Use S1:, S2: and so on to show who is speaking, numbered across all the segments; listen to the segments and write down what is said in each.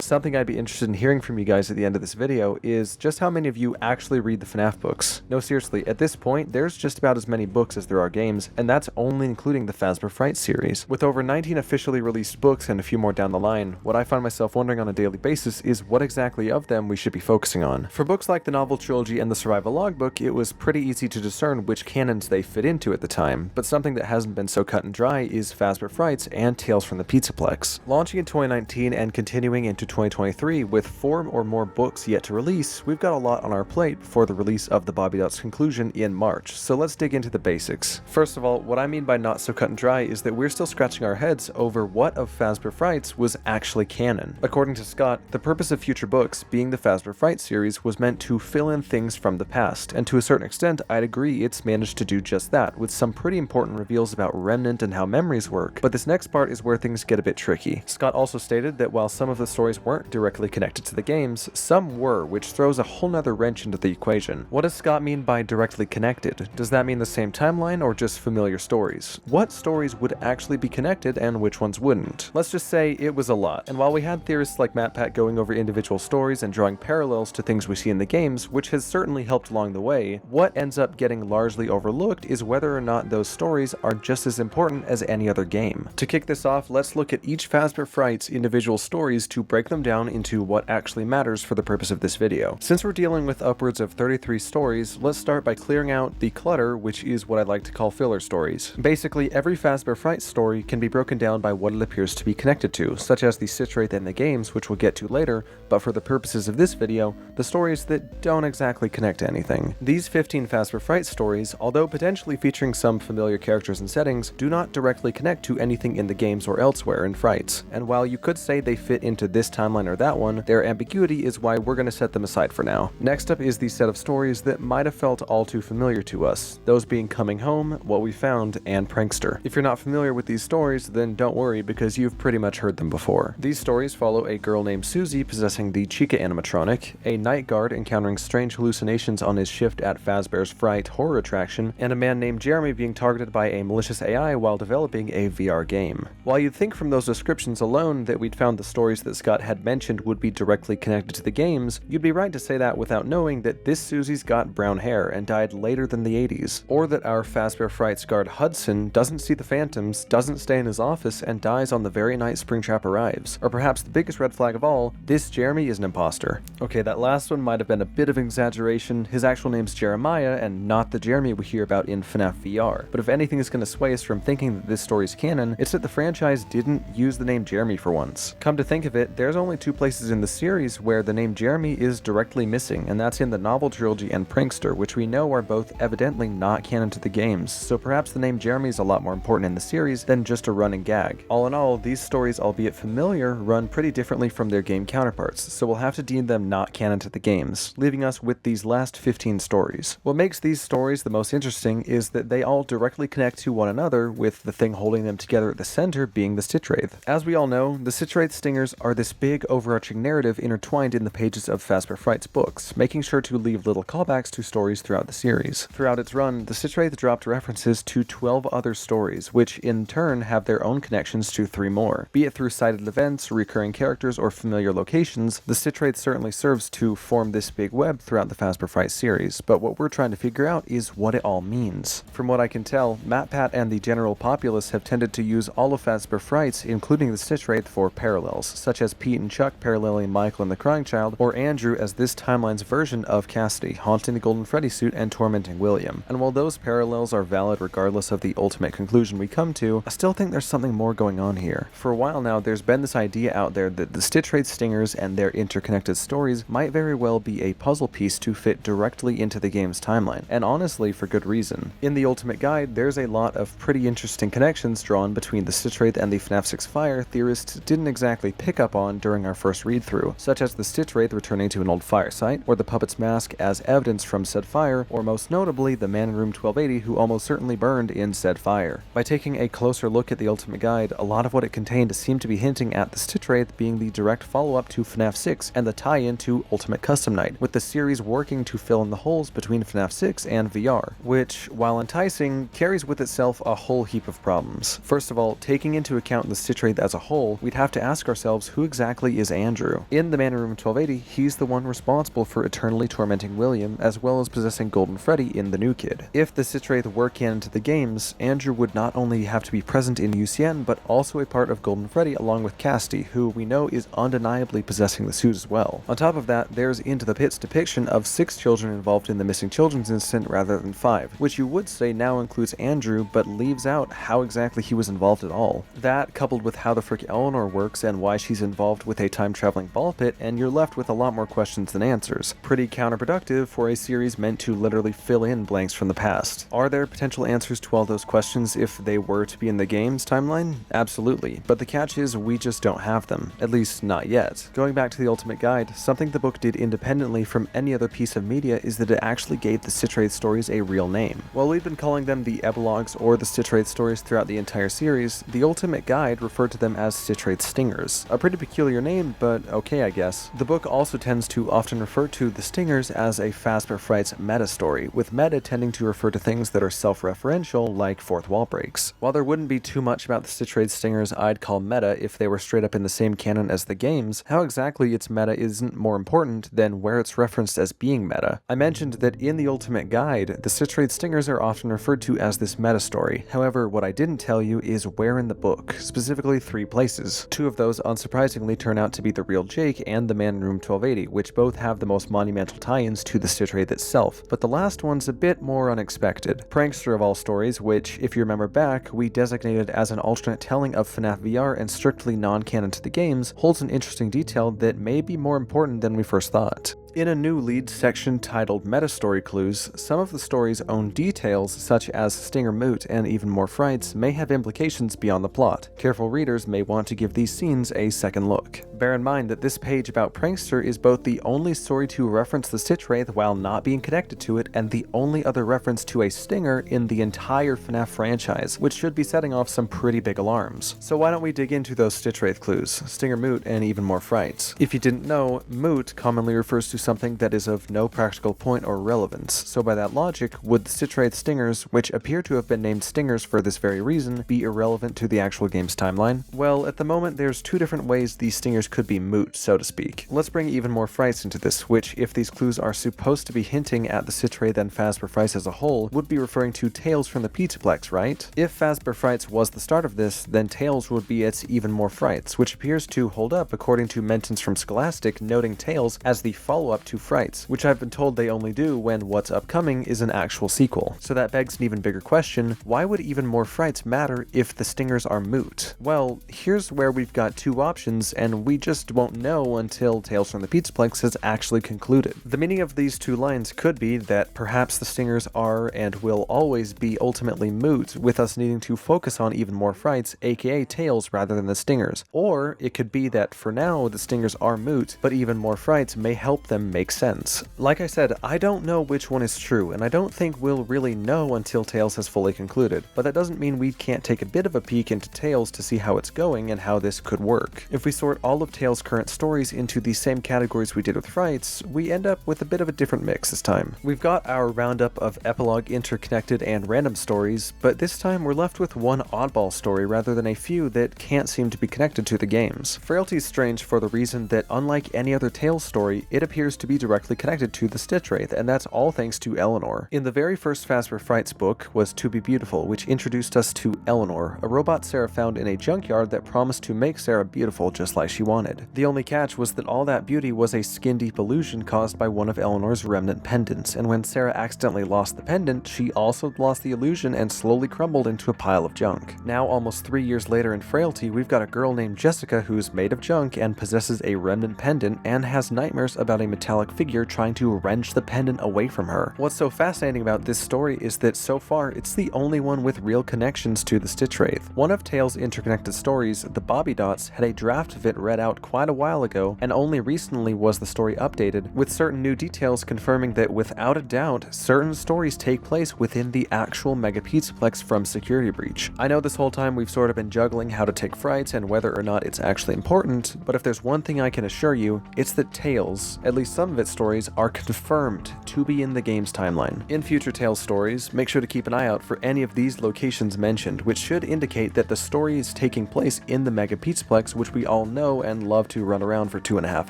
S1: something I'd be interested in hearing from you guys at the end of this video is just how many of you actually read the FNaF books. No, seriously, at this point, there's just about as many books as there are games, and that's only including the Fazbear Frights series. With over 19 officially released books and a few more down the line, what I find myself wondering on a daily basis is what exactly of them we should be focusing on. For books like the novel trilogy and the survival logbook, it was pretty easy to discern which canons they fit into at the time, but something that hasn't been so cut and dry is Fazbear Frights and Tales from the Pizzaplex. Launching in 2019 and continuing into 2023 with 4 or more books yet to release, we've got a lot on our plate before the release of the Bobby Dot's conclusion in March, so let's dig into the basics. First of all, what I mean by not so cut and dry is that we're still scratching our heads over what of Fazbear Frights was actually canon. According to Scott, the purpose of future books, being the Fazbear Frights series, was meant to fill in things from the past, and to a certain extent, I'd agree it's managed to do just that, with some pretty important reveals about Remnant and how memories work, but this next part is where things get a bit tricky. Scott also stated that while some of the stories weren't directly connected to the games, some were, which throws a whole nother wrench into the equation. What does Scott mean by directly connected? Does that mean the same timeline or just familiar stories? What stories would actually be connected and which ones wouldn't? Let's just say it was a lot, and while we had theorists like MatPat going over individual stories and drawing parallels to things we see in the games, which has certainly helped along the way, what ends up getting largely overlooked is whether or not those stories are just as important as any other game. To kick this off, let's look at each Fazbear Frights individual stories to break them down into what actually matters for the purpose of this video. Since we're dealing with upwards of 33 stories, let's start by clearing out the clutter, which is what I'd like to call filler stories. Basically, every Fazbear Frights story can be broken down by what it appears to be connected to, such as the citrate in the games, which we'll get to later, but for the purposes of this video, the stories that don't exactly connect to anything. These 15 Fazbear Frights stories, although potentially featuring some familiar characters and settings, do not directly connect to anything in the games or elsewhere in Frights, and while you could say they fit into this timeline or that one, their ambiguity is why we're going to set them aside for now. Next up is the set of stories that might have felt all too familiar to us, those being Coming Home, What We Found, and Prankster. If you're not familiar with these stories, then don't worry because you've pretty much heard them before. These stories follow a girl named Susie possessing the Chica animatronic, a night guard encountering strange hallucinations on his shift at Fazbear's Fright horror attraction, and a man named Jeremy being targeted by a malicious AI while developing a VR game. While you'd think from those descriptions alone that we'd found the stories that Scott had mentioned would be directly connected to the games, you'd be right to say that without knowing that this Susie's got brown hair and died later than the 80s, or that our Fazbear Frights guard Hudson doesn't see the phantoms, doesn't stay in his office, and dies on the very night Springtrap arrives. Or perhaps the biggest red flag of all, this Jeremy is an imposter. Okay, that last one might have been a bit of an exaggeration. His actual name's Jeremiah, and not the Jeremy we hear about in FNaF VR. But if anything is going to sway us from thinking that this story's canon, it's that the franchise didn't use the name Jeremy for once. Come to think of it, there's only 2 places in the series where the name Jeremy is directly missing, and that's in the novel trilogy and Prankster, which we know are both evidently not canon to the games, so perhaps the name Jeremy is a lot more important in the series than just a running gag. All in all, these stories, albeit familiar, run pretty differently from their game counterparts, so we'll have to deem them not canon to the games, leaving us with these last 15 stories. What makes these stories the most interesting is that they all directly connect to one another, with the thing holding them together at the center being the Stitch Wraith. As we all know, the Stitch Wraith stingers are this big overarching narrative intertwined in the pages of Fazbear Frights books, making sure to leave little callbacks to stories throughout the series. Throughout its run, the Stitch Wraith dropped references to 12 other stories, which in turn have their own connections to 3 more. Be it through cited events, recurring characters, or familiar locations, the Stitch Wraith certainly serves to form this big web throughout the Fazbear Frights series, but what we're trying to figure out is what it all means. From what I can tell, MatPat and the general populace have tended to use all of Fazbear Frights, including the Stitch Wraith, for parallels, such as Pete and Chuck paralleling Michael and the Crying Child, or Andrew as this timeline's version of Cassidy, haunting the Golden Freddy suit and tormenting William. And while those parallels are valid regardless of the ultimate conclusion we come to, I still think there's something more going on here. For a while now, there's been this idea out there that the Stitch Wraith stingers and their interconnected stories might very well be a puzzle piece to fit directly into the game's timeline, and honestly for good reason. In the Ultimate Guide, there's a lot of pretty interesting connections drawn between the Stitch Wraith and the FNaF 6 fire theorists didn't exactly pick up on during our first read-through, such as the Stitch Wraith returning to an old fire site, or the puppet's mask as evidence from said fire, or most notably the man in room 1280 who almost certainly burned in said fire. By taking a closer look at the Ultimate Guide, a lot of what it contained seemed to be hinting at the Stitch Wraith being the direct follow-up to FNaF 6 and the tie-in to Ultimate Custom Night, with the series working to fill in the holes between FNaF 6 and VR, which, while enticing, carries with itself a whole heap of problems. First of all, taking into account the Stitch Wraith as a whole, we'd have to ask ourselves who exactly exactly is Andrew? In the Man in Room 1280, he's the one responsible for eternally tormenting William, as well as possessing Golden Freddy in The New Kid. If the Stitch Wraith were canon to the games, Andrew would not only have to be present in UCN, but also a part of Golden Freddy along with Cassidy, who we know is undeniably possessing the suit as well. On top of that, there's Into the Pit's depiction of 6 children involved in the missing children's incident rather than 5, which you would say now includes Andrew, but leaves out how exactly he was involved at all. That, coupled with how the frick Eleanor works and why she's involved with a time-traveling ball pit, and you're left with a lot more questions than answers. Pretty counterproductive for a series meant to literally fill in blanks from the past. Are there potential answers to all those questions if they were to be in the game's timeline? Absolutely, but the catch is we just don't have them, at least not yet. Going back to the Ultimate Guide, something the book did independently from any other piece of media is that it actually gave the Stitch Wraith stories a real name. While we've been calling them the epilogues or the Stitch Wraith stories throughout the entire series, the Ultimate Guide referred to them as Stitch Wraith Stingers. A pretty peculiar name, but okay I guess. The book also tends to often refer to the Stingers as a Fazbear Frights meta story, with meta tending to refer to things that are self-referential like fourth wall breaks. While there wouldn't be too much about the Stitch Wraith Stingers I'd call meta if they were straight up in the same canon as the games, how exactly it's meta isn't more important than where it's referenced as being meta. I mentioned that in the Ultimate Guide, the Stitch Wraith Stingers are often referred to as this meta story. However, what I didn't tell you is where in the book, specifically 3 places. 2 of those unsurprisingly turn out to be the real Jake and the Man in Room 1280, which both have the most monumental tie-ins to the Stitch Wraith itself, but the last one's a bit more unexpected. Prankster of all stories, which, if you remember back, we designated as an alternate telling of FNaF VR and strictly non-canon to the games, holds an interesting detail that may be more important than we first thought. In a new lead section titled Meta Story Clues, some of the story's own details, such as Stinger Moot and Even More Frights, may have implications beyond the plot. Careful readers may want to give these scenes a second look. Bear in mind that this page about Prankster is both the only story to reference the Stitch Wraith while not being connected to it, and the only other reference to a stinger in the entire FNaF franchise, which should be setting off some pretty big alarms. So why don't we dig into those Stitch Wraith clues, Stinger Moot and Even More Frights. If you didn't know, Moot commonly refers to something that is of no practical point or relevance, so by that logic, would the Stitch Wraith Stingers, which appear to have been named Stingers for this very reason, be irrelevant to the actual game's timeline? Well, at the moment there's 2 different ways these Stingers could be moot, so to speak. Let's bring Even More Frights into this, which, if these clues are supposed to be hinting at the Stitch Wraith and Fazbear Frights as a whole, would be referring to Tales from the Pizzaplex, right? If Fazbear Frights was the start of this, then Tales would be its Even More Frights, which appears to hold up according to mentions from Scholastic noting Tales as the follow-up to Frights, which I've been told they only do when what's upcoming is an actual sequel. So that begs an even bigger question: why would Even More Frights matter if the Stingers are moot? Well, here's where we've got 2 options, and we just won't know until Tales from the Pizzaplex has actually concluded. The meaning of these 2 lines could be that perhaps the Stingers are and will always be ultimately moot, with us needing to focus on Even More Frights, aka Tales, rather than the Stingers. Or it could be that for now the Stingers are moot, but Even More Frights may help them make sense. Like I said, I don't know which one is true, and I don't think we'll really know until Tales has fully concluded, but that doesn't mean we can't take a bit of a peek into Tales to see how it's going and how this could work. If we sort all of Tales' current stories into the same categories we did with Frights, we end up with a bit of a different mix this time. We've got our roundup of epilogue, interconnected, and random stories, but this time we're left with one oddball story rather than a few that can't seem to be connected to the games. Frailty's strange for the reason that, unlike any other Tales story, it appears to be directly connected to the Stitch Wraith, and that's all thanks to Eleanor. In the very first Fazbear Frights book was To Be Beautiful, which introduced us to Eleanor, a robot Sarah found in a junkyard that promised to make Sarah beautiful just like she wanted. The only catch was that all that beauty was a skin-deep illusion caused by one of Eleanor's remnant pendants, and when Sarah accidentally lost the pendant, she also lost the illusion and slowly crumbled into a pile of junk. Now, almost 3 years later in Frailty, we've got a girl named Jessica who's made of junk and possesses a remnant pendant and has nightmares about a metallic figure trying to wrench the pendant away from her. What's so fascinating about this story is that so far it's the only one with real connections to the Stitch Wraith. One of Tales' interconnected stories, The Bobby Dots, had a draft of it read out quite a while ago, and only recently was the story updated, with certain new details confirming that without a doubt, certain stories take place within the actual Mega Pizzaplex from Security Breach. I know this whole time we've sort of been juggling how to take Frights and whether or not it's actually important, but if there's one thing I can assure you, it's that Tales, at least some of its stories are confirmed to be in the game's timeline. In future Tales stories, make sure to keep an eye out for any of these locations mentioned, which should indicate that the story is taking place in the Mega Pizzaplex, which we all know and love to run around for 2.5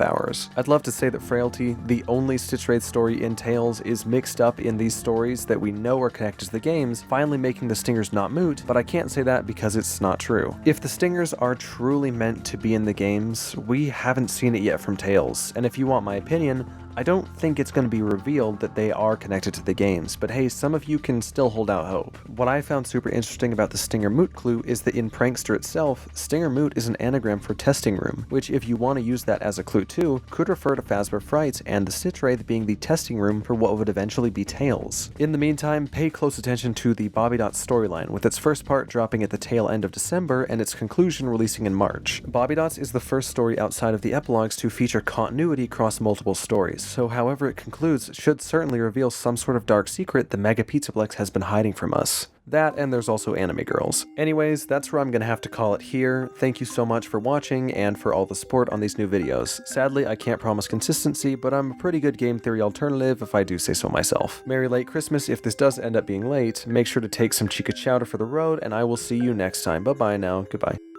S1: hours. I'd love to say that Frailty, the only Stitch Wraith story in Tales, is mixed up in these stories that we know are connected to the games, finally making the stingers not moot, but I can't say that because it's not true. If the stingers are truly meant to be in the games, we haven't seen it yet from Tales, and if you want my opinion, I don't think it's going to be revealed that they are connected to the games, but hey, some of you can still hold out hope. What I found super interesting about the Stinger Moot clue is that in Prankster itself, Stinger Moot is an anagram for testing room, which if you want to use that as a clue too, could refer to Fazbear Frights and the Stitch Wraith being the testing room for what would eventually be Tales. In the meantime, pay close attention to the Bobby Dots storyline, with its first part dropping at the tail end of December and its conclusion releasing in March. Bobby Dots is the first story outside of the epilogues to feature continuity across multiple stories, so however it concludes should certainly reveal some sort of dark secret the Mega Pizzaplex has been hiding from us. That, and there's also Anime Girls. Anyways, that's where I'm gonna have to call it here. Thank you so much for watching and for all the support on these new videos. Sadly, I can't promise consistency, but I'm a pretty good game theory alternative if I do say so myself. Merry late Christmas if this does end up being late. Make sure to take some chica chowder for the road, and I will see you next time. Bye bye now. Goodbye.